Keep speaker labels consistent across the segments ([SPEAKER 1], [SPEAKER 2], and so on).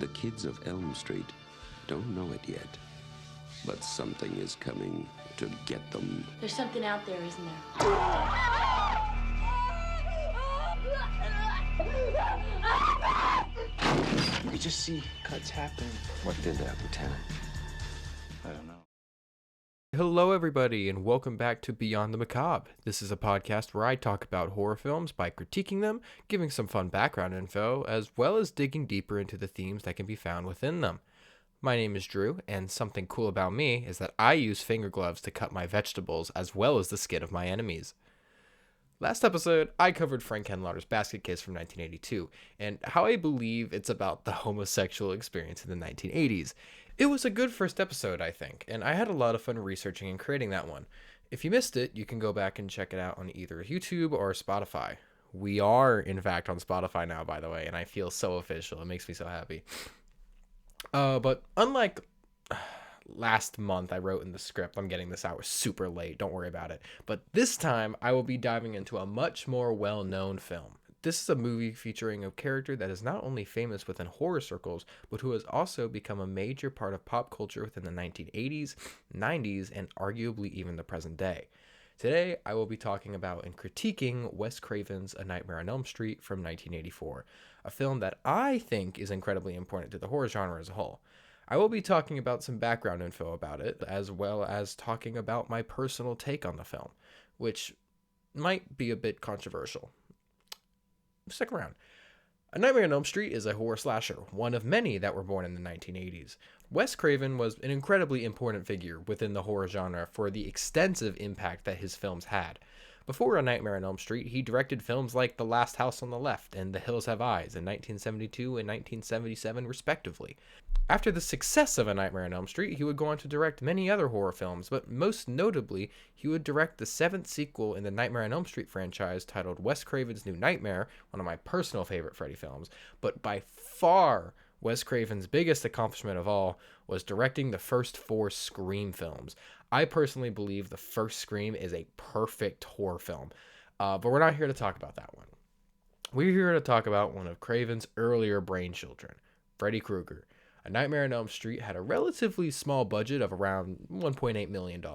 [SPEAKER 1] The kids of Elm Street don't know it yet, but something is coming to get them.
[SPEAKER 2] There's something out there, isn't there?
[SPEAKER 3] We just see cuts happen.
[SPEAKER 1] What did that, Lieutenant?
[SPEAKER 3] I don't know.
[SPEAKER 4] Hello everybody and welcome back to Beyond the Macabre. This is a podcast where I talk about horror films by critiquing them, giving some fun background info, as well as digging deeper into the themes that can be found within them. My name is Drew, and something cool about me is that I use finger gloves to cut my vegetables as well as the skin of my enemies. Last episode, I covered Frank Henlotter's Basket Case from 1982, and how I believe it's about the homosexual experience in the 1980s. It was a good first episode, I think, and I had a lot of fun researching and creating that one. If you missed it, you can go back and check it out on either YouTube or Spotify. We are, in fact, on Spotify now, by the way, and I feel so official. It makes me so happy. But unlike last month I wrote in the script, I'm getting this out super late, don't worry about it. But this time I will be diving into a much more well-known film. This is a movie featuring a character that is not only famous within horror circles, but who has also become a major part of pop culture within the 1980s, 90s, and arguably even the present day. Today, I will be talking about and critiquing Wes Craven's A Nightmare on Elm Street from 1984, a film that I think is incredibly important to the horror genre as a whole. I will be talking about some background info about it, as well as talking about my personal take on the film, which might be a bit controversial. Stick around. A Nightmare on Elm Street is a horror slasher, one of many that were born in the 1980s. Wes Craven was an incredibly important figure within the horror genre for the extensive impact that his films had. Before A Nightmare on Elm Street, he directed films like The Last House on the Left and The Hills Have Eyes in 1972 and 1977 respectively. After the success of A Nightmare on Elm Street, he would go on to direct many other horror films, but most notably, he would direct the 7th sequel in the Nightmare on Elm Street franchise titled Wes Craven's New Nightmare, one of my personal favorite Freddy films, but by far Wes Craven's biggest accomplishment of all was directing the first 4 Scream films. I personally believe the first Scream is a perfect horror film, but we're not here to talk about that one. We're here to talk about one of Craven's earlier brainchildren, Freddy Krueger. A Nightmare on Elm Street had a relatively small budget of around $1.8 million.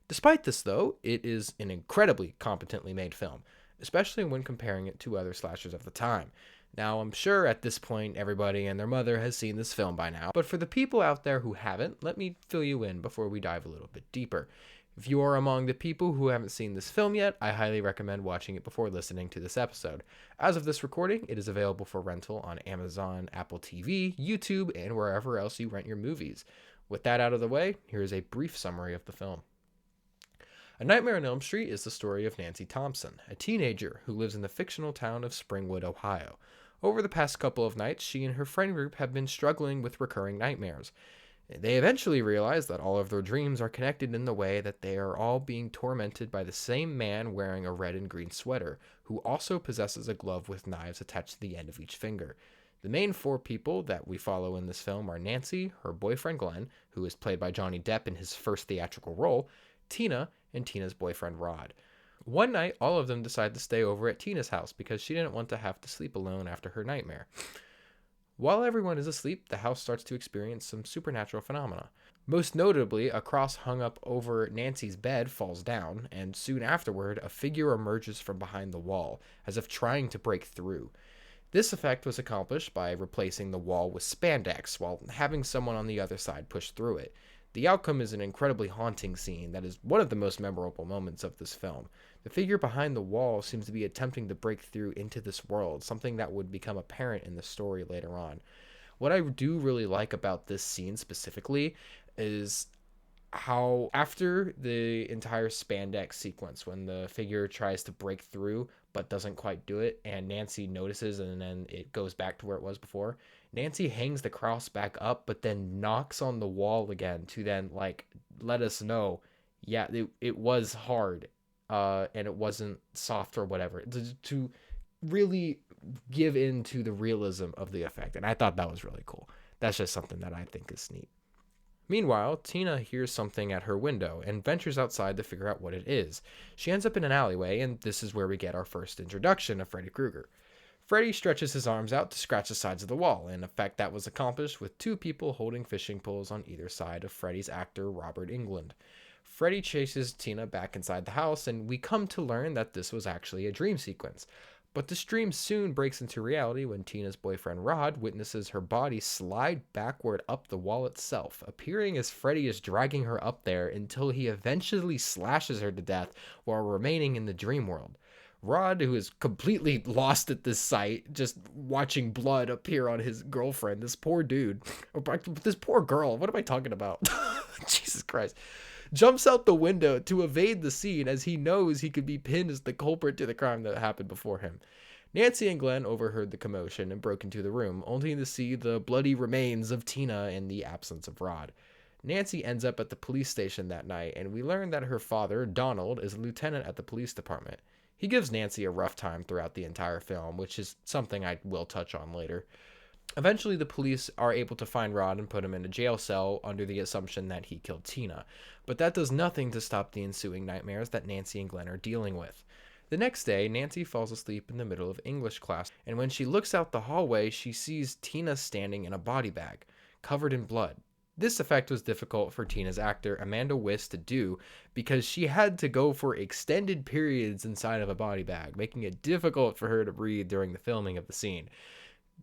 [SPEAKER 4] Despite this, though, it is an incredibly competently made film, especially when comparing it to other slashers of the time. Now, I'm sure at this point everybody and their mother has seen this film by now, but for the people out there who haven't, let me fill you in before we dive a little bit deeper. If you are among the people who haven't seen this film yet, I highly recommend watching it before listening to this episode. As of this recording, it is available for rental on Amazon, Apple TV, YouTube, and wherever else you rent your movies. With that out of the way, here is a brief summary of the film. A Nightmare on Elm Street is the story of Nancy Thompson, a teenager who lives in the fictional town of Springwood, Ohio. Over the past couple of nights, she and her friend group have been struggling with recurring nightmares. They eventually realize that all of their dreams are connected in the way that they are all being tormented by the same man wearing a red and green sweater, who also possesses a glove with knives attached to the end of each finger. The main 4 people that we follow in this film are Nancy, her boyfriend Glenn, who is played by Johnny Depp in his first theatrical role, Tina, and Tina's boyfriend Rod. One night, all of them decide to stay over at Tina's house because she didn't want to have to sleep alone after her nightmare. While everyone is asleep, the house starts to experience some supernatural phenomena. Most notably, a cross hung up over Nancy's bed falls down, and soon afterward, a figure emerges from behind the wall, as if trying to break through. This effect was accomplished by replacing the wall with spandex while having someone on the other side push through it. The outcome is an incredibly haunting scene that is one of the most memorable moments of this film. The figure behind the wall seems to be attempting to break through into this world, something that would become apparent in the story later on. What I do really like about this scene specifically is how after the entire spandex sequence, when the figure tries to break through but doesn't quite do it, and Nancy notices and then it goes back to where it was before, Nancy hangs the cross back up but then knocks on the wall again to then let us know, yeah, it was hard and it wasn't soft or whatever, to really give in to the realism of the effect. And I thought that was really cool. That's just something that I think is neat. Meanwhile, Tina hears something at her window and ventures outside to figure out what it is. She ends up in an alleyway, and this is where we get our first introduction of Freddy Krueger. Freddy stretches his arms out to scratch the sides of the wall, an effect that was accomplished with two people holding fishing poles on either side of Freddy's actor Robert Englund. Freddy chases Tina back inside the house, and we come to learn that this was actually a dream sequence. But this dream soon breaks into reality when Tina's boyfriend Rod witnesses her body slide backward up the wall itself, appearing as Freddy is dragging her up there until he eventually slashes her to death while remaining in the dream world. Rod, who is completely lost at this sight, just watching blood appear on his girlfriend, this poor dude, or this poor girl, what am I talking about? Jesus Christ. Jumps out the window to evade the scene as he knows he could be pinned as the culprit to the crime that happened before him. Nancy and Glenn overheard the commotion and broke into the room, only to see the bloody remains of Tina in the absence of Rod. Nancy ends up at the police station that night, and we learn that her father, Donald, is a lieutenant at the police department. He gives Nancy a rough time throughout the entire film, which is something I will touch on later. Eventually, the police are able to find Rod and put him in a jail cell under the assumption that he killed Tina, but that does nothing to stop the ensuing nightmares that Nancy and Glenn are dealing with. The next day, Nancy falls asleep in the middle of English class, and when she looks out the hallway, she sees Tina standing in a body bag, covered in blood. This effect was difficult for Tina's actor, Amanda Wyss, to do because she had to go for extended periods inside of a body bag, making it difficult for her to breathe during the filming of the scene.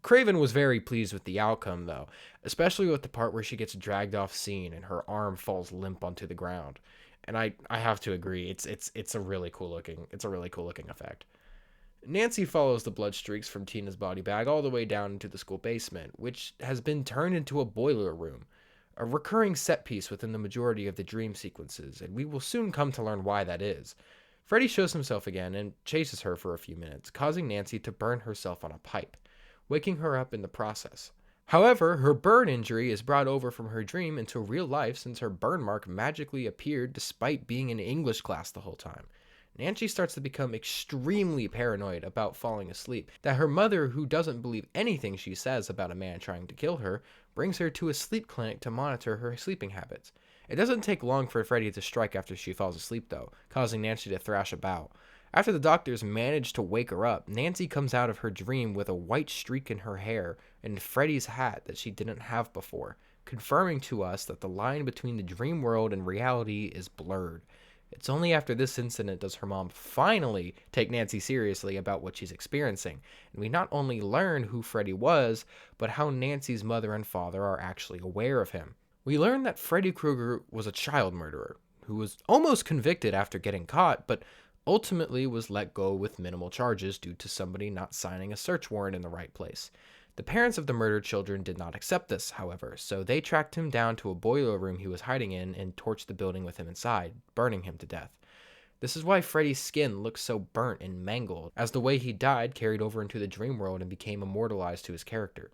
[SPEAKER 4] Craven was very pleased with the outcome, though, especially with the part where she gets dragged off scene and her arm falls limp onto the ground. And I have to agree, it's a really cool looking effect. Nancy follows the blood streaks from Tina's body bag all the way down into the school basement, which has been turned into a boiler room, a recurring set piece within the majority of the dream sequences, and we will soon come to learn why that is. Freddy shows himself again and chases her for a few minutes, causing Nancy to burn herself on a pipe, waking her up in the process. However, her burn injury is brought over from her dream into real life since her burn mark magically appeared despite being in English class the whole time. Nancy starts to become extremely paranoid about falling asleep, that her mother, who doesn't believe anything she says about a man trying to kill her, brings her to a sleep clinic to monitor her sleeping habits. It doesn't take long for Freddy to strike after she falls asleep, though, causing Nancy to thrash about. After the doctors manage to wake her up, Nancy comes out of her dream with a white streak in her hair and Freddy's hat that she didn't have before, confirming to us that the line between the dream world and reality is blurred. It's only after this incident does her mom finally take Nancy seriously about what she's experiencing, and we not only learn who Freddy was, but how Nancy's mother and father are actually aware of him. We learn that Freddy Krueger was a child murderer, who was almost convicted after getting caught, but ultimately was let go with minimal charges due to somebody not signing a search warrant in the right place. The parents of the murdered children did not accept this, however, so they tracked him down to a boiler room he was hiding in and torched the building with him inside, burning him to death. This is why Freddy's skin looks so burnt and mangled, as the way he died carried over into the dream world and became immortalized to his character.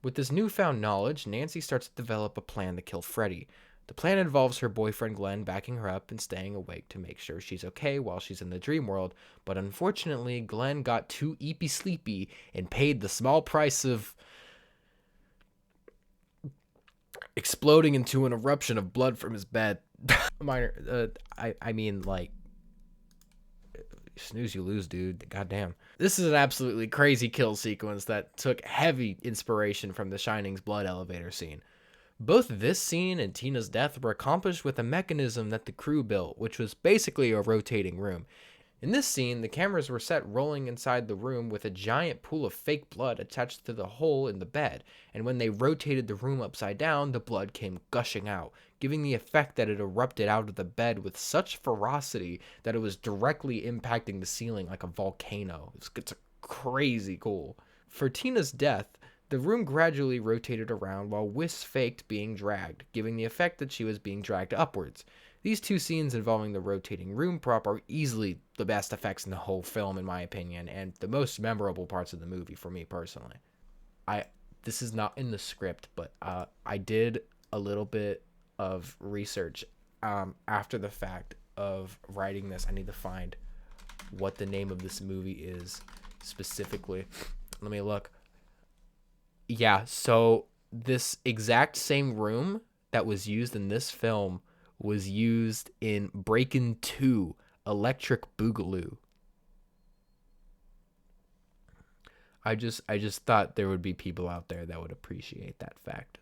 [SPEAKER 4] With this newfound knowledge, Nancy starts to develop a plan to kill Freddy. The plan involves her boyfriend Glenn backing her up and staying awake to make sure she's okay while she's in the dream world, but unfortunately Glenn got too eepy sleepy and paid the small price of exploding into an eruption of blood from his bed. Snooze you lose, dude. Goddamn. This is an absolutely crazy kill sequence that took heavy inspiration from The Shining's blood elevator scene. Both this scene and Tina's death were accomplished with a mechanism that the crew built, which was basically a rotating room. In this scene, the cameras were set rolling inside the room with a giant pool of fake blood attached to the hole in the bed, and when they rotated the room upside down, the blood came gushing out, giving the effect that it erupted out of the bed with such ferocity that it was directly impacting the ceiling like a volcano. It's crazy cool. For Tina's death, the room gradually rotated around while Wyss faked being dragged, giving the effect that she was being dragged upwards. These two scenes involving the rotating room prop are easily the best effects in the whole film, in my opinion, and the most memorable parts of the movie for me personally. This is not in the script, but I did a little bit of research after the fact of writing this. I need to find what the name of this movie is specifically. Let me look. Yeah, so this exact same room that was used in this film was used in Breakin' 2, Electric Boogaloo. I just thought there would be people out there that would appreciate that fact.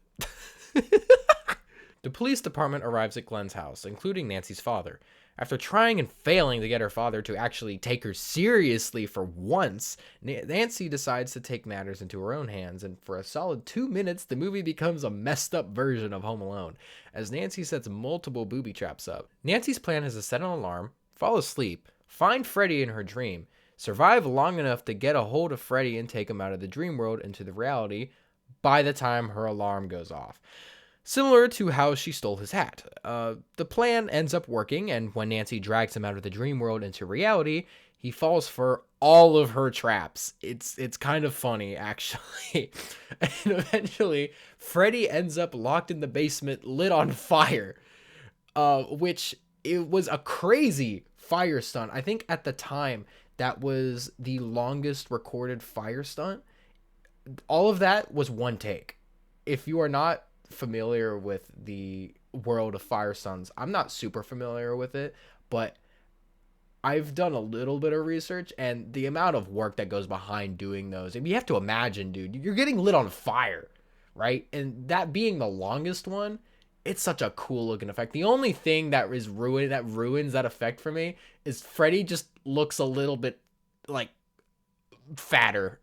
[SPEAKER 4] The police department arrives at Glenn's house, including Nancy's father. After trying and failing to get her father to actually take her seriously for once, Nancy decides to take matters into her own hands, and for a solid 2 minutes, the movie becomes a messed up version of Home Alone, as Nancy sets multiple booby traps up. Nancy's plan is to set an alarm, fall asleep, find Freddy in her dream, survive long enough to get a hold of Freddy and take him out of the dream world into the reality by the time her alarm goes off. Similar to how she stole his hat. The plan ends up working, and when Nancy drags him out of the dream world into reality, he falls for all of her traps. It's kind of funny, actually. And eventually, Freddy ends up locked in the basement, lit on fire. Which, it was a crazy fire stunt. I think at the time, that was the longest recorded fire stunt. All of that was one take. If you are not familiar with the world of fire stunts, I'm not super familiar with it, but I've done a little bit of research, and the amount of work that goes behind doing those, and you have to imagine, dude, you're getting lit on fire, right? And that being the longest one, it's such a cool looking effect. The only thing that ruins that effect for me is Freddy just looks a little bit like fatter.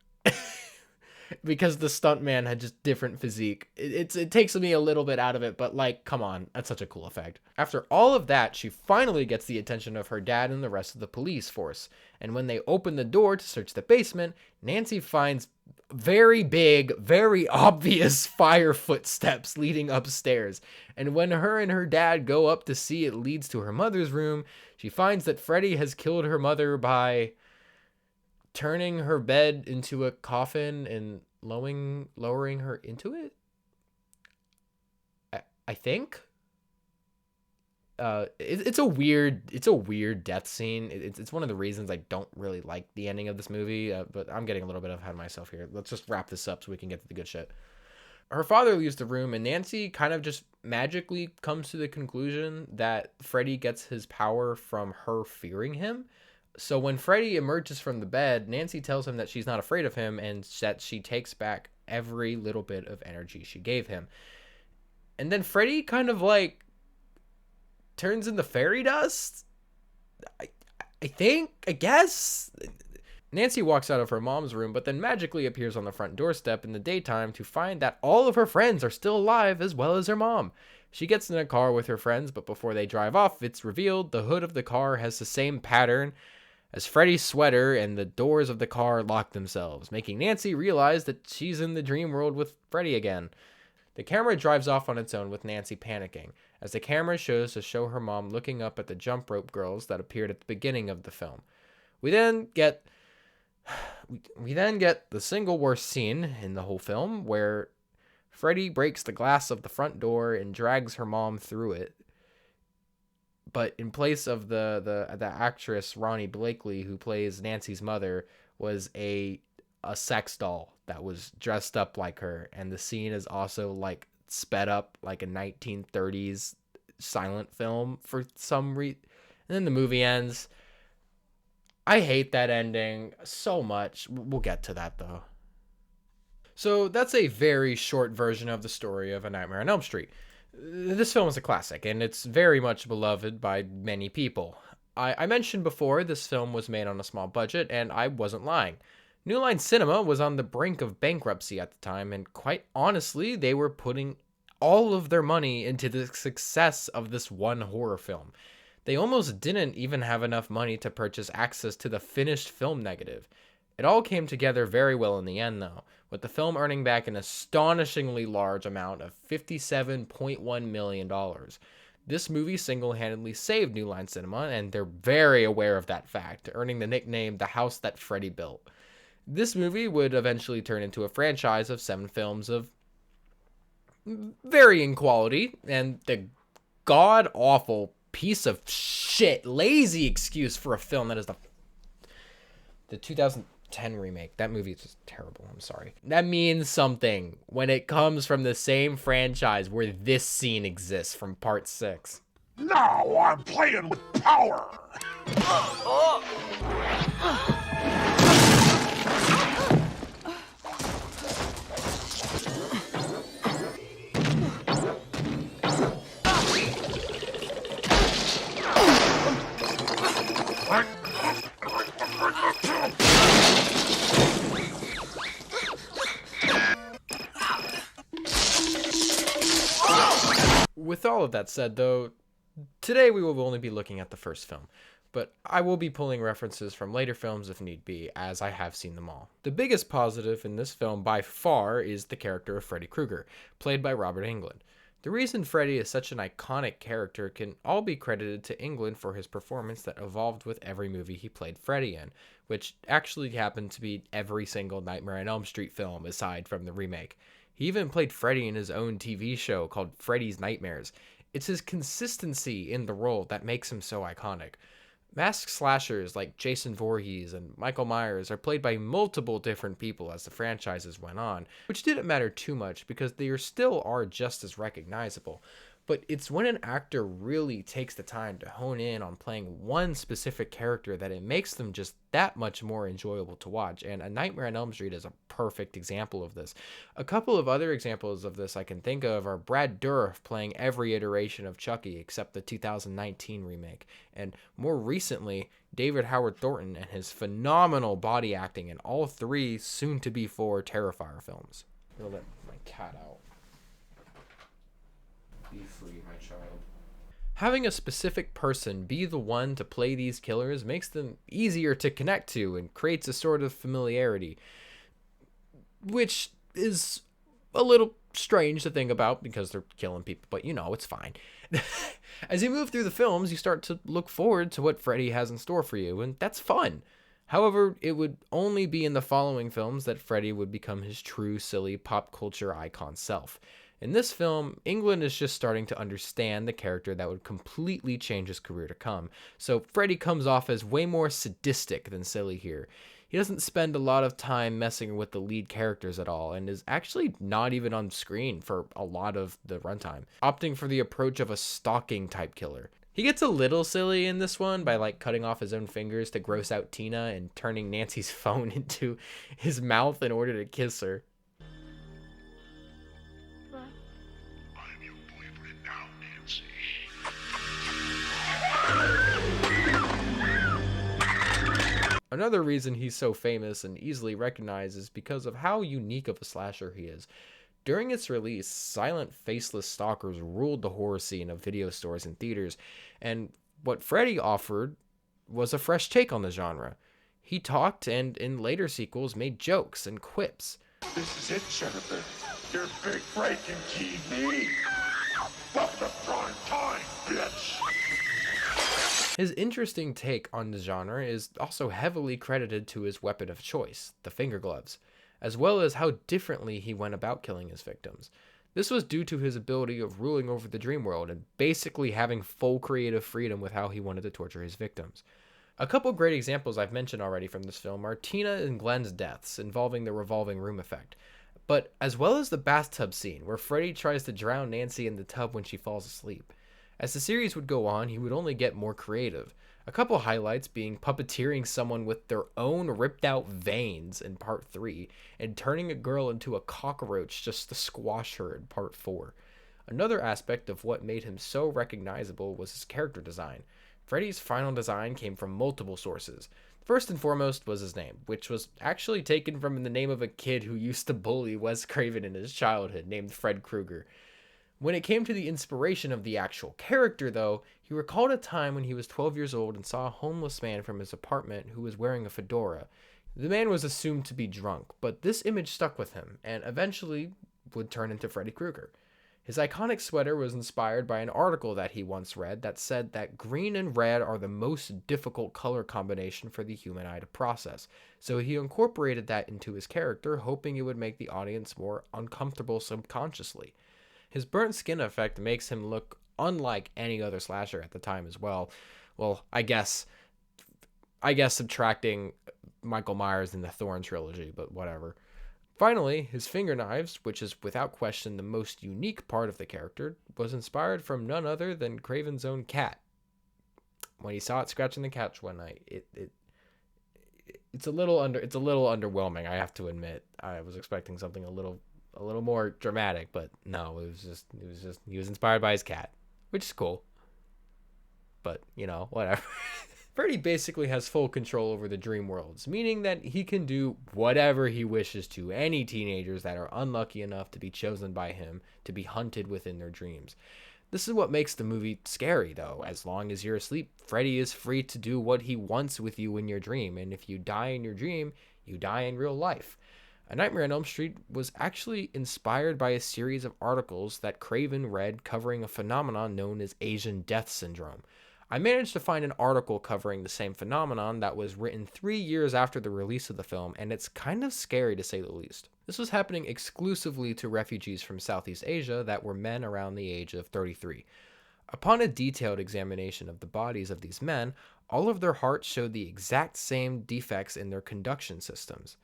[SPEAKER 4] Because the stuntman had just different physique. It takes me a little bit out of it, but like, come on, that's such a cool effect. After all of that, she finally gets the attention of her dad and the rest of the police force. And when they open the door to search the basement, Nancy finds very big, very obvious fire footsteps leading upstairs. And when her and her dad go up to see it leads to her mother's room, she finds that Freddy has killed her mother by turning her bed into a coffin and lowering her into it. I think. It's a weird death scene. It's one of the reasons I don't really like the ending of this movie. But I'm getting a little bit ahead of myself here. Let's just wrap this up so we can get to the good shit. Her father leaves the room, and Nancy kind of just magically comes to the conclusion that Freddy gets his power from her fearing him. So when Freddy emerges from the bed, Nancy tells him that she's not afraid of him and that she takes back every little bit of energy she gave him. And then Freddy kind of like turns into fairy dust? I guess? Nancy walks out of her mom's room, but then magically appears on the front doorstep in the daytime to find that all of her friends are still alive as well as her mom. She gets in a car with her friends, but before they drive off, it's revealed the hood of the car has the same pattern as Freddy's sweater, and the doors of the car lock themselves, making Nancy realize that she's in the dream world with Freddy again. The camera drives off on its own with Nancy panicking, as the camera shows her mom looking up at the jump rope girls that appeared at the beginning of the film. We then get the single worst scene in the whole film, where Freddy breaks the glass of the front door and drags her mom through it. But in place of the actress Ronnie Blakely, who plays Nancy's mother, was a sex doll that was dressed up like her. And the scene is also like sped up like a 1930s silent film for some reason. And then the movie ends. I hate that ending so much. We'll get to that though. So that's a very short version of the story of A Nightmare on Elm Street. This film is a classic, and it's very much beloved by many people. I mentioned before this film was made on a small budget, and I wasn't lying. New Line Cinema was on the brink of bankruptcy at the time, and quite honestly, they were putting all of their money into the success of this one horror film. They almost didn't even have enough money to purchase access to the finished film negative. It all came together very well in the end, though, with the film earning back an astonishingly large amount of $57.1 million. This movie single-handedly saved New Line Cinema, and they're very aware of that fact, earning the nickname The House That Freddy Built. This movie would eventually turn into a franchise of 7 films of varying quality, and the god-awful piece of shit, lazy excuse for a film that is the 2010 remake. That movie is just terrible. I'm sorry. That means something when it comes from the same franchise where this scene exists from part 6.
[SPEAKER 5] Now I'm playing with power.
[SPEAKER 4] With all of that said, though, today we will only be looking at the first film, but I will be pulling references from later films if need be, as I have seen them all. The biggest positive in this film by far is the character of Freddy Krueger, played by Robert Englund. The reason Freddy is such an iconic character can all be credited to Englund for his performance that evolved with every movie he played Freddy in, which actually happened to be every single Nightmare on Elm Street film aside from the remake. He even played Freddy in his own TV show called Freddy's Nightmares. It's his consistency in the role that makes him so iconic. Masked slashers like Jason Voorhees and Michael Myers are played by multiple different people as the franchises went on, which didn't matter too much because they still are just as recognizable. But it's when an actor really takes the time to hone in on playing one specific character that it makes them just that much more enjoyable to watch, and A Nightmare on Elm Street is a perfect example of this. A couple of other examples of this I can think of are Brad Dourif playing every iteration of Chucky except the 2019 remake, and more recently, David Howard Thornton and his phenomenal body acting in all three soon-to-be 4 Terrifier films. I'm gonna let my cat out. Be free, my child. Having a specific person be the one to play these killers makes them easier to connect to and creates a sort of familiarity, which is a little strange to think about because they're killing people, but it's fine. As you move through the films, you start to look forward to what Freddy has in store for you, and that's fun. However, it would only be in the following films that Freddy would become his true, silly, pop culture icon self. In this film, Englund is just starting to understand the character that would completely change his career to come, so Freddy comes off as way more sadistic than silly here. He doesn't spend a lot of time messing with the lead characters at all, and is actually not even on screen for a lot of the runtime, opting for the approach of a stalking type killer. He gets a little silly in this one by cutting off his own fingers to gross out Tina and turning Nancy's phone into his mouth in order to kiss her.
[SPEAKER 5] I'm your boyfriend now, Nancy.
[SPEAKER 4] Another reason he's so famous and easily recognized is because of how unique of a slasher he is. During its release, silent, faceless stalkers ruled the horror scene of video stores and theaters, and what Freddy offered was a fresh take on the genre. He talked and, in later sequels, made jokes and quips.
[SPEAKER 5] This is it, Jennifer. Your big breaking TV. Welcome to prime time, bitch.
[SPEAKER 4] His interesting take on the genre is also heavily credited to his weapon of choice, the finger gloves, as well as how differently he went about killing his victims. This was due to his ability of ruling over the dream world and basically having full creative freedom with how he wanted to torture his victims. A couple great examples I've mentioned already from this film are Tina and Glenn's deaths involving the revolving room effect, but as well as the bathtub scene where Freddy tries to drown Nancy in the tub when she falls asleep. As the series would go on, he would only get more creative. A couple highlights being puppeteering someone with their own ripped out veins in part 3, and turning a girl into a cockroach just to squash her in part 4. Another aspect of what made him so recognizable was his character design. Freddy's final design came from multiple sources. First and foremost was his name, which was actually taken from the name of a kid who used to bully Wes Craven in his childhood, named Fred Krueger. When it came to the inspiration of the actual character, though, he recalled a time when he was 12 years old and saw a homeless man from his apartment who was wearing a fedora. The man was assumed to be drunk, but this image stuck with him, and eventually would turn into Freddy Krueger. His iconic sweater was inspired by an article that he once read that said that green and red are the most difficult color combination for the human eye to process, so he incorporated that into his character, hoping it would make the audience more uncomfortable subconsciously. His burnt skin effect makes him look unlike any other slasher at the time as well. Well, I guess subtracting Michael Myers in the Thorn trilogy, but whatever. Finally, his finger knives, which is without question the most unique part of the character, was inspired from none other than Craven's own cat. When he saw it scratching the couch one night, it's a little underwhelming, I have to admit. I was expecting something a little more dramatic, but no, it was just he was inspired by his cat, which is cool. But, whatever. Freddy basically has full control over the dream worlds, meaning that he can do whatever he wishes to any teenagers that are unlucky enough to be chosen by him to be hunted within their dreams. This is what makes the movie scary, though. As long as you're asleep, Freddy is free to do what he wants with you in your dream, and if you die in your dream, you die in real life. A Nightmare on Elm Street was actually inspired by a series of articles that Craven read covering a phenomenon known as Asian death syndrome. I managed to find an article covering the same phenomenon that was written 3 years after the release of the film, and it's kind of scary to say the least. This was happening exclusively to refugees from Southeast Asia that were men around the age of 33. Upon a detailed examination of the bodies of these men, all of their hearts showed the exact same defects in their conduction systems.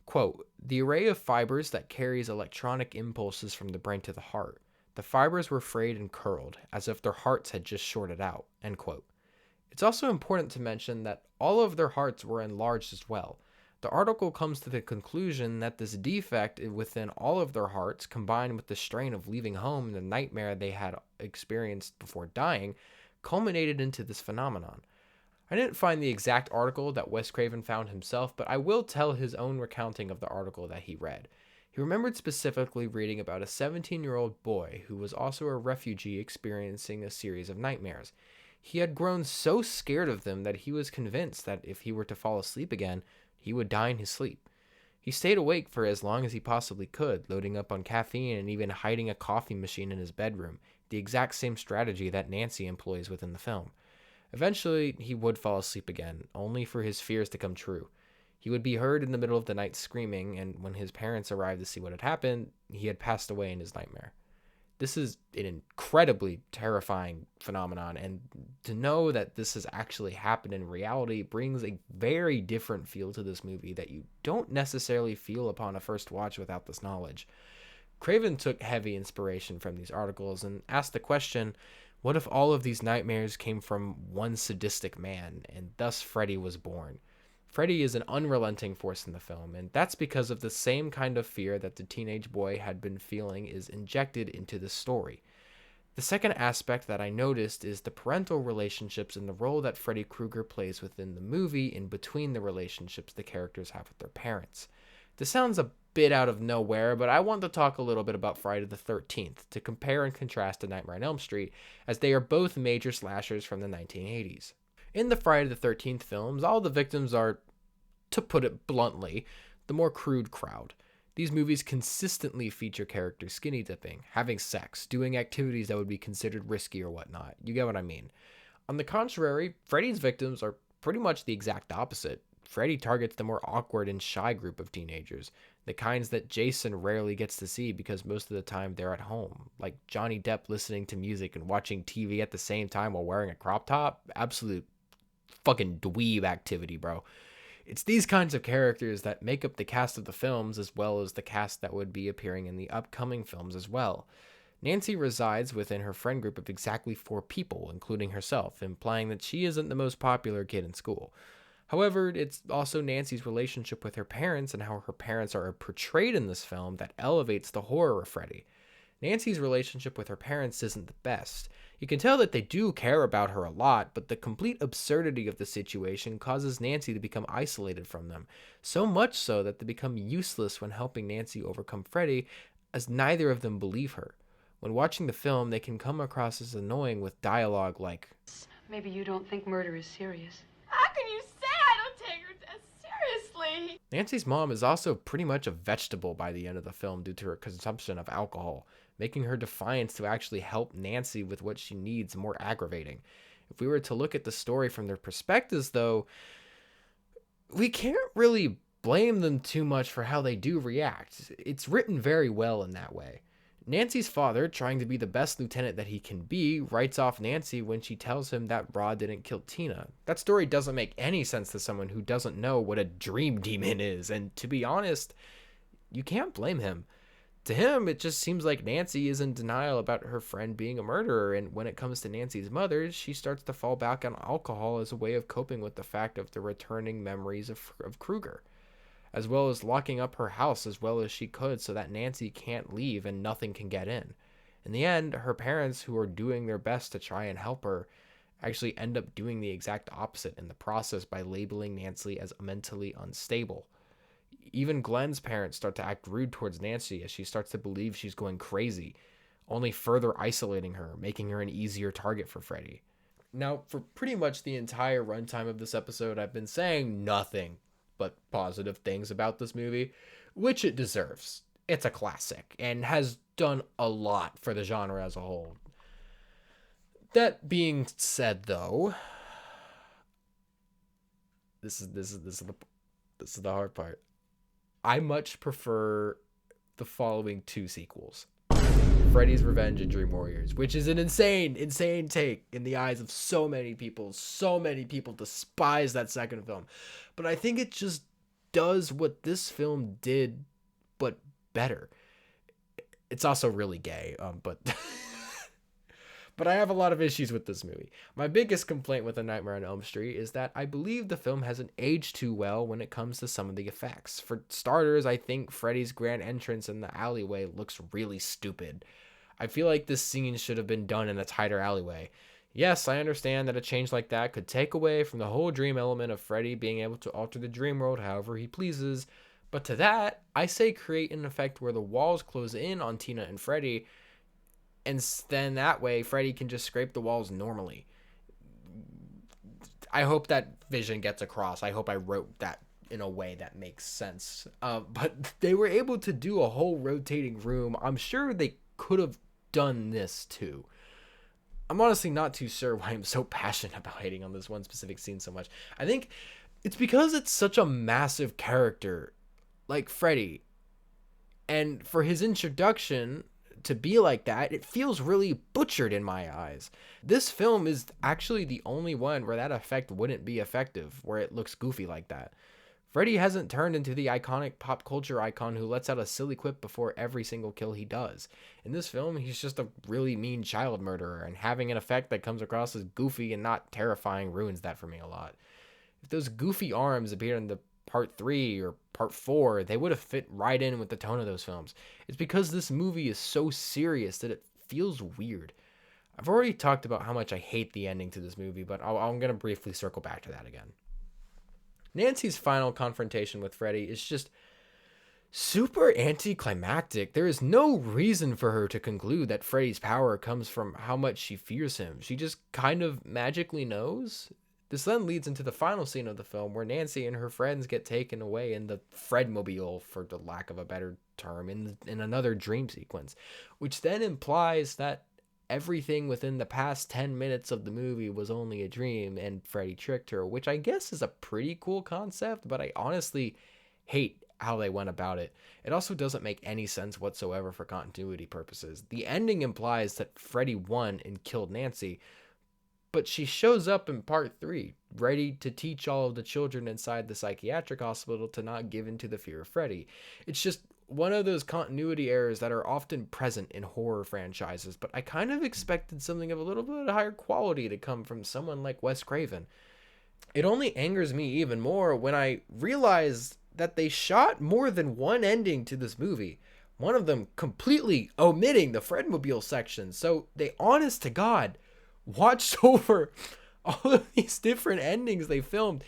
[SPEAKER 4] Quote, "The array of fibers that carries electronic impulses from the brain to the heart. The fibers were frayed and curled, as if their hearts had just shorted out." End quote. It's also important to mention that all of their hearts were enlarged as well. The article comes to the conclusion that this defect within all of their hearts, combined with the strain of leaving home and the nightmare they had experienced before dying, culminated into this phenomenon. I didn't find the exact article that Wes Craven found himself, but I will tell his own recounting of the article that he read. He remembered specifically reading about a 17-year-old boy who was also a refugee experiencing a series of nightmares. He had grown so scared of them that he was convinced that if he were to fall asleep again, he would die in his sleep. He stayed awake for as long as he possibly could, loading up on caffeine and even hiding a coffee machine in his bedroom, the exact same strategy that Nancy employs within the film. Eventually, he would fall asleep again, only for his fears to come true. He would be heard in the middle of the night screaming, and when his parents arrived to see what had happened, he had passed away in his nightmare. This is an incredibly terrifying phenomenon, and to know that this has actually happened in reality brings a very different feel to this movie that you don't necessarily feel upon a first watch without this knowledge. Craven took heavy inspiration from these articles and asked the question, what if all of these nightmares came from one sadistic man, and thus Freddy was born? Freddy is an unrelenting force in the film, and that's because of the same kind of fear that the teenage boy had been feeling is injected into the story. The second aspect that I noticed is the parental relationships and the role that Freddy Krueger plays within the movie in between the relationships the characters have with their parents. This sounds a bit out of nowhere, but I want to talk a little bit about Friday the 13th to compare and contrast to Nightmare on Elm Street, as they are both major slashers from the 1980s. In the Friday the 13th films, all the victims are, to put it bluntly, the more crude crowd. These movies consistently feature characters skinny dipping, having sex, doing activities that would be considered risky or whatnot. You get what I mean. On the contrary, Freddy's victims are pretty much the exact opposite. Freddy targets the more awkward and shy group of teenagers, the kinds that Jason rarely gets to see because most of the time they're at home, like Johnny Depp listening to music and watching TV at the same time while wearing a crop top. Absolute fucking dweeb activity, bro. It's these kinds of characters that make up the cast of the films, as well as the cast that would be appearing in the upcoming films as well. Nancy resides within her friend group of exactly 4 people, including herself, implying that she isn't the most popular kid in school. However, it's also Nancy's relationship with her parents and how her parents are portrayed in this film that elevates the horror of Freddy. Nancy's relationship with her parents isn't the best. You can tell that they do care about her a lot, but the complete absurdity of the situation causes Nancy to become isolated from them, so much so that they become useless when helping Nancy overcome Freddy, as neither of them believe her. When watching the film, they can come across as annoying with dialogue like,
[SPEAKER 6] "Maybe you don't think murder is serious."
[SPEAKER 2] How can you say I don't take her death seriously?
[SPEAKER 4] Nancy's mom is also pretty much a vegetable by the end of the film due to her consumption of alcohol, making her defiance to actually help Nancy with what she needs more aggravating. If we were to look at the story from their perspectives, though, we can't really blame them too much for how they do react. It's written very well in that way. Nancy's father, trying to be the best lieutenant that he can be, writes off Nancy when she tells him that Rod didn't kill Tina. That story doesn't make any sense to someone who doesn't know what a dream demon is, and to be honest, you can't blame him. To him, it just seems like Nancy is in denial about her friend being a murderer, and when it comes to Nancy's mother, she starts to fall back on alcohol as a way of coping with the fact of the returning memories of Krueger, as well as locking up her house as well as she could so that Nancy can't leave and nothing can get in. In the end, her parents, who are doing their best to try and help her, actually end up doing the exact opposite in the process by labeling Nancy as mentally unstable. Even Glenn's parents start to act rude towards Nancy as she starts to believe she's going crazy, only further isolating her, making her an easier target for Freddy. Now, for pretty much the entire runtime of this episode, I've been saying nothing but positive things about this movie, which it deserves. It's a classic and has done a lot for the genre as a whole. That being said, though, this is the hard part. I much prefer the following two sequels: Freddy's Revenge and Dream Warriors, which is an insane take in the eyes of so many people. So many people despise that second film, but I think it just does what this film did, but better. It's also really gay, but but I have a lot of issues with this movie. My biggest complaint with A Nightmare on Elm Street is that I believe the film hasn't aged too well when it comes to some of the effects. For starters, I think Freddy's grand entrance in the alleyway looks really stupid. I feel like this scene should have been done in a tighter alleyway. Yes, I understand that a change like that could take away from the whole dream element of Freddy being able to alter the dream world however he pleases, but to that, I say create an effect where the walls close in on Tina and Freddy, and then that way Freddy can just scrape the walls normally. I hope that vision gets across. I hope I wrote that in a way that makes sense. But they were able to do a whole rotating room. I'm sure they could have done this too. I'm honestly not too sure why I'm so passionate about hating on this one specific scene so much. I think it's because it's such a massive character like Freddy. And for his introduction to be like that, it feels really butchered in my eyes. This film is actually the only one where that effect wouldn't be effective, where it looks goofy like that. Freddy hasn't turned into the iconic pop culture icon who lets out a silly quip before every single kill he does. In this film, he's just a really mean child murderer, and having an effect that comes across as goofy and not terrifying ruins that for me a lot. If those goofy arms appeared in the part 3 or part 4, they would have fit right in with the tone of those films. It's because this movie is so serious that it feels weird. I've already talked about how much I hate the ending to this movie, but I'm going to briefly circle back to that again. Nancy's final confrontation with Freddy is just super anticlimactic. There is no reason for her to conclude that Freddy's power comes from how much she fears him. She just kind of magically knows. This then leads into the final scene of the film where Nancy and her friends get taken away in the Fredmobile, for the lack of a better term, in another dream sequence, which then implies that everything within the past 10 minutes of the movie was only a dream and Freddy tricked her, which I guess is a pretty cool concept, but I honestly hate how they went about it. It also doesn't make any sense whatsoever for continuity purposes. The ending implies that Freddy won and killed Nancy, but she shows up in part 3, ready to teach all of the children inside the psychiatric hospital to not give in to the fear of Freddy. It's just one of those continuity errors that are often present in horror franchises, but I kind of expected something of a little bit higher quality to come from someone like Wes Craven. It only angers me even more when I realize that they shot more than one ending to this movie, one of them completely omitting the Fredmobile section, so they, honest to God, watched over all of these different endings they filmed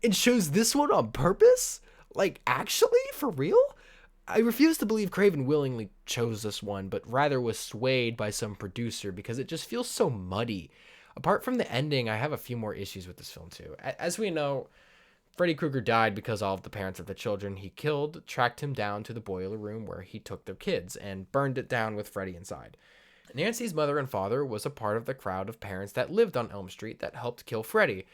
[SPEAKER 4] and chose this one on purpose? Like, actually? For real? I refuse to believe Craven willingly chose this one, but rather was swayed by some producer because it just feels so muddy. Apart from the ending, I have a few more issues with this film too. As we know, Freddy Krueger died because all of the parents of the children he killed tracked him down to the boiler room where he took their kids and burned it down with Freddy inside. Nancy's mother and father was a part of the crowd of parents that lived on Elm Street that helped kill Freddy.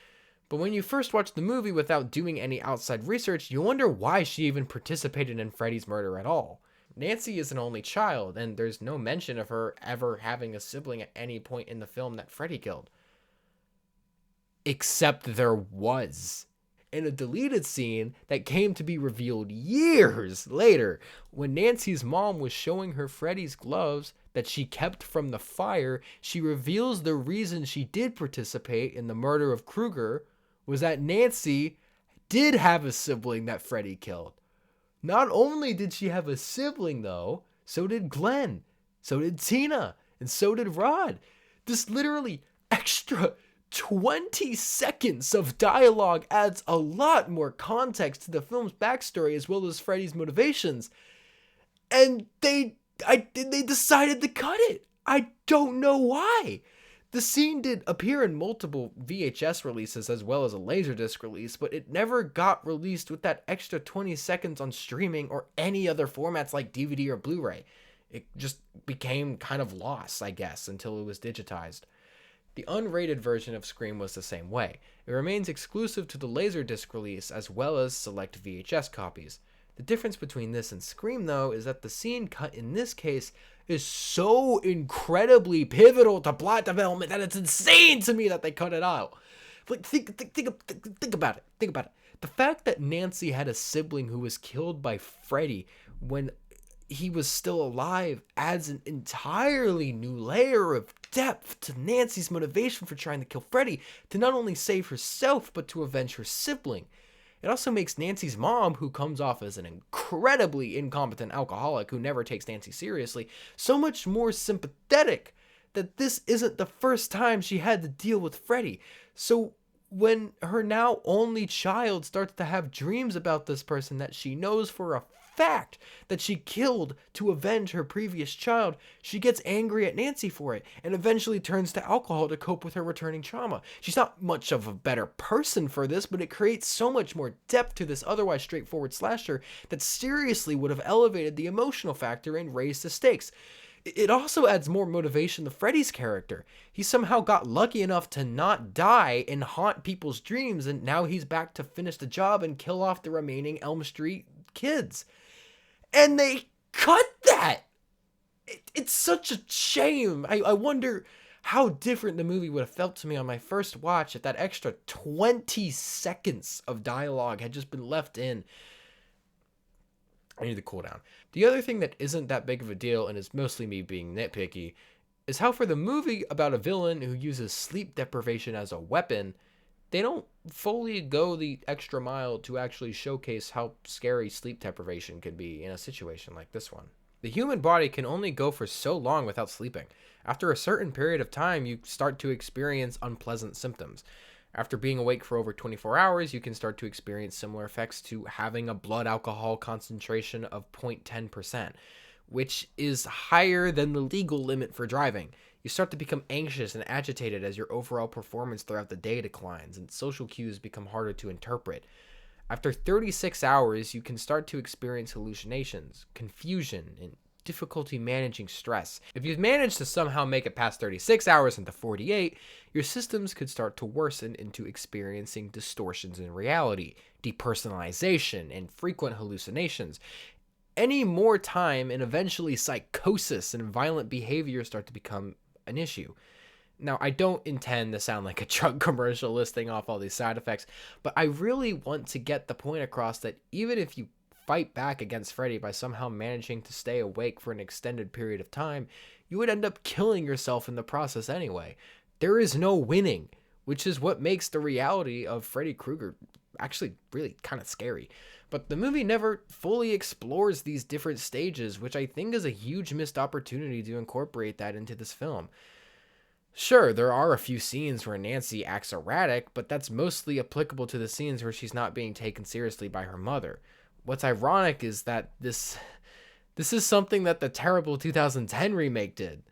[SPEAKER 4] But when you first watch the movie without doing any outside research, you wonder why she even participated in Freddy's murder at all. Nancy is an only child, and there's no mention of her ever having a sibling at any point in the film that Freddy killed. Except there was. In a deleted scene that came to be revealed years later, when Nancy's mom was showing her Freddy's gloves that she kept from the fire, she reveals the reason she did participate in the murder of Krueger was that Nancy did have a sibling that Freddy killed. Not only did she have a sibling, though, so did Glenn, so did Tina, and so did Rod. This literally extra 20 seconds of dialogue adds a lot more context to the film's backstory as well as Freddy's motivations. And they They decided to cut it. I don't know why. The scene did appear in multiple VHS releases as well as a Laserdisc release, but it never got released with that extra 20 seconds on streaming or any other formats like DVD or Blu-ray. It just became kind of lost, I guess, until it was digitized. The unrated version of Scream was the same way. It remains exclusive to the Laserdisc release as well as select VHS copies. The difference between this and Scream, though, is that the scene cut in this case is so incredibly pivotal to plot development that it's insane to me that they cut it out. Like, think about it. Think about it. The fact that Nancy had a sibling who was killed by Freddy when he was still alive adds an entirely new layer of depth to Nancy's motivation for trying to kill Freddy, to not only save herself, but to avenge her sibling. It also makes Nancy's mom, who comes off as an incredibly incompetent alcoholic who never takes Nancy seriously, so much more sympathetic that this isn't the first time she had to deal with Freddy. So when her now only child starts to have dreams about this person that she knows for a fact that she killed to avenge her previous child, she gets angry at Nancy for it and eventually turns to alcohol to cope with her returning trauma. She's not much of a better person for this, but it creates so much more depth to this otherwise straightforward slasher that seriously would have elevated the emotional factor and raised the stakes. It also adds more motivation to Freddy's character. He somehow got lucky enough to not die and haunt people's dreams, and now he's back to finish the job and kill off the remaining Elm Street kids. And they cut that. It's such a shame. I wonder how different the movie would have felt to me on my first watch if that extra 20 seconds of dialogue had just been left in. I need to cool down. The other thing that isn't that big of a deal, and is mostly me being nitpicky, is how for the movie about a villain who uses sleep deprivation as a weapon, they don't fully go the extra mile to actually showcase how scary sleep deprivation can be in a situation like this one. The human body can only go for so long without sleeping. After a certain period of time, you start to experience unpleasant symptoms. After being awake for over 24 hours, you can start to experience similar effects to having a blood alcohol concentration of 0.10%, which is higher than the legal limit for driving. You start to become anxious and agitated as your overall performance throughout the day declines, and social cues become harder to interpret. After 36 hours, you can start to experience hallucinations, confusion, and difficulty managing stress. If you've managed to somehow make it past 36 hours into 48, your systems could start to worsen into experiencing distortions in reality, depersonalization, and frequent hallucinations. Any more time, and eventually psychosis and violent behavior start to become an issue. Now, I don't intend to sound like a drug commercial listing off all these side effects, but I really want to get the point across that even if you fight back against Freddy by somehow managing to stay awake for an extended period of time, you would end up killing yourself in the process anyway. There is no winning, which is what makes the reality of Freddy Krueger actually really kind of scary. But the movie never fully explores these different stages, which I think is a huge missed opportunity to incorporate that into this film. Sure, there are a few scenes where Nancy acts erratic, but that's mostly applicable to the scenes where she's not being taken seriously by her mother. What's ironic is that this is something that the terrible 2010 remake did.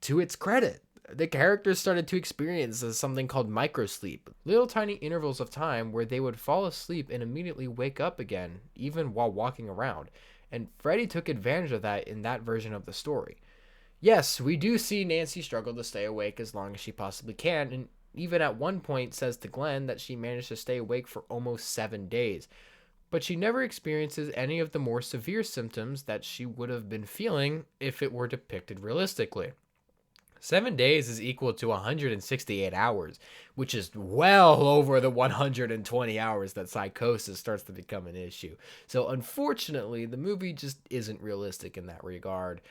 [SPEAKER 4] To its credit, the characters started to experience something called microsleep, little tiny intervals of time where they would fall asleep and immediately wake up again, even while walking around. And Freddy took advantage of that in that version of the story. Yes, we do see Nancy struggle to stay awake as long as she possibly can, and even at one point says to Glenn that she managed to stay awake for almost 7 days. But she never experiences any of the more severe symptoms that she would have been feeling if it were depicted realistically. 7 days is equal to 168 hours, which is well over the 120 hours that psychosis starts to become an issue. So unfortunately, the movie just isn't realistic in that regard.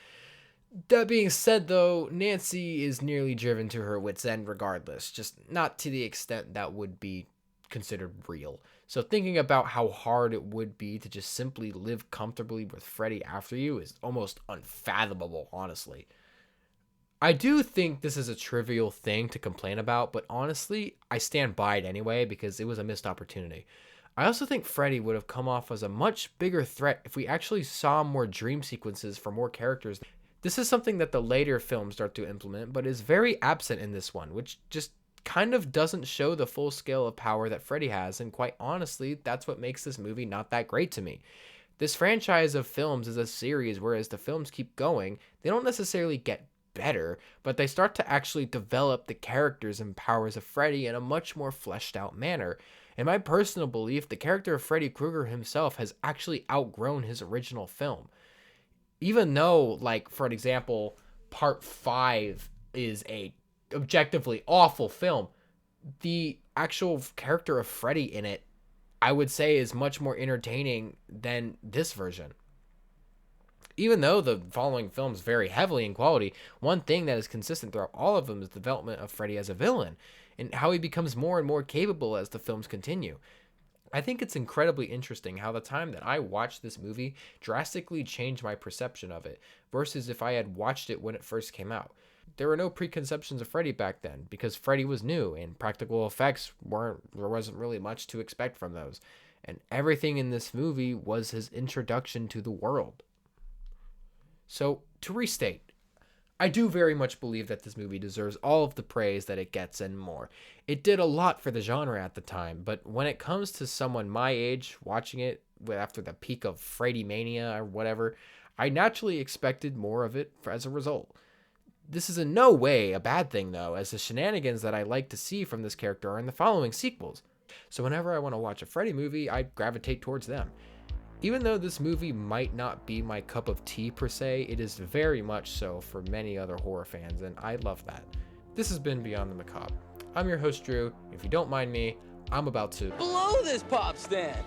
[SPEAKER 4] That being said, though, Nancy is nearly driven to her wit's end regardless, just not to the extent that would be considered real. So thinking about how hard it would be to just simply live comfortably with Freddy after you is almost unfathomable, honestly. I do think this is a trivial thing to complain about, but honestly, I stand by it anyway because it was a missed opportunity. I also think Freddy would have come off as a much bigger threat if we actually saw more dream sequences for more characters This is something that the later films start to implement, but is very absent in this one, which just kind of doesn't show the full scale of power that Freddy has, and quite honestly, that's what makes this movie not that great to me. This franchise of films is a series where as the films keep going, they don't necessarily get better, but they start to actually develop the characters and powers of Freddy in a much more fleshed out manner. In my personal belief, the character of Freddy Krueger himself has actually outgrown his original film. Even though, like, for example, Part 5 is a objectively awful film, the actual character of Freddy in it, I would say, is much more entertaining than this version. Even though the following films vary heavily in quality, one thing that is consistent throughout all of them is the development of Freddy as a villain, and how he becomes more and more capable as the films continue. I think it's incredibly interesting how the time that I watched this movie drastically changed my perception of it, versus if I had watched it when it first came out. There were no preconceptions of Freddy back then, because Freddy was new, and practical effects there wasn't really much to expect from those. And everything in this movie was his introduction to the world. So, to restate, I do very much believe that this movie deserves all of the praise that it gets and more. It did a lot for the genre at the time, but when it comes to someone my age watching it after the peak of Freddy Mania or whatever, I naturally expected more of it as a result. This is in no way a bad thing though, as the shenanigans that I like to see from this character are in the following sequels. So whenever I want to watch a Freddy movie, I gravitate towards them. Even though this movie might not be my cup of tea per se, it is very much so for many other horror fans, and I love that. This has been Beyond the Macabre. I'm your host, Drew. If you don't mind me, I'm about to
[SPEAKER 7] Blow this pop stand!